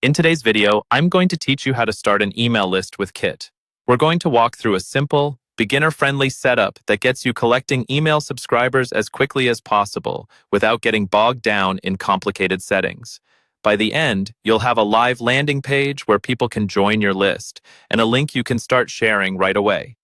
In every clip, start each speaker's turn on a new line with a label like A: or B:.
A: In today's video, I'm going to teach you how to start an email list with Kit. We're going to walk through a simple, beginner-friendly setup that gets you collecting email subscribers as quickly as possible without getting bogged down in complicated settings. By the end, you'll have a live landing page where people can join your list and a link you can start sharing right away.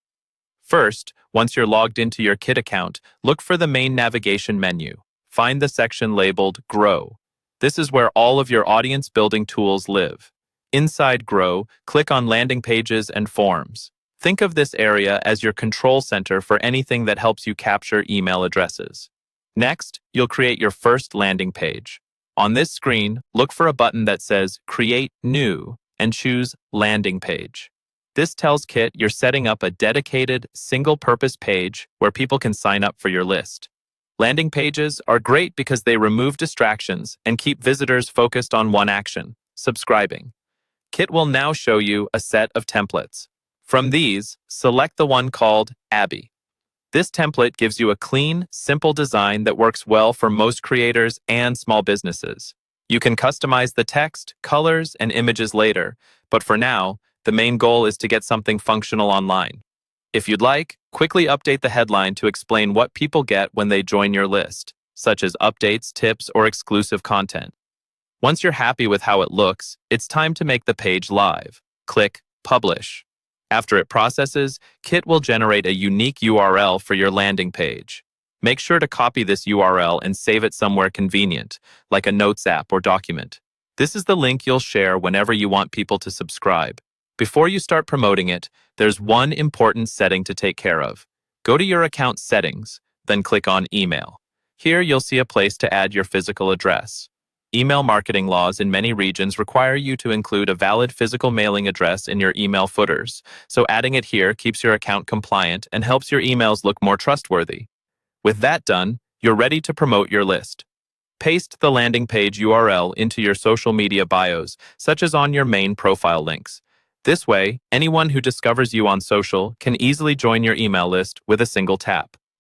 A: First, once you're logged into your Kit account, look for the main navigation menu. Find the section labeled Grow. This is where all of your audience building tools live. Inside Grow, click on Landing Pages and Forms. Think of this area as your control center for anything that helps you capture email addresses. Next, you'll create your first landing page. On this screen, look for a button that says Create New and choose Landing Page. This tells Kit you're setting up a dedicated, single-purpose page where people can sign up for your list. Landing pages are great because they remove distractions and keep visitors focused on one action, subscribing. Kit will now show you a set of templates. From these, select the one called Abby. This template gives you a clean, simple design that works well for most creators and small businesses. You can customize the text, colors, and images later, but for now, the main goal is to get something functional online. If you'd like, quickly update the headline to explain what people get when they join your list, such as updates, tips, or exclusive content. Once you're happy with how it looks, it's time to make the page live. Click Publish. After it processes, Kit will generate a unique URL for your landing page. Make sure to copy this URL and save it somewhere convenient, like a Notes app or document. This is the link you'll share whenever you want people to subscribe. Before you start promoting it, there's one important setting to take care of. Go to your account settings, then click on Email. Here you'll see a place to add your physical address. Email marketing laws in many regions require you to include a valid physical mailing address in your email footers, so adding it here keeps your account compliant and helps your emails look more trustworthy. With that done, you're ready to promote your list. Paste the landing page URL into your social media bios, such as on your main profile links. This way, anyone who discovers you on social can easily join your email list with a single tap.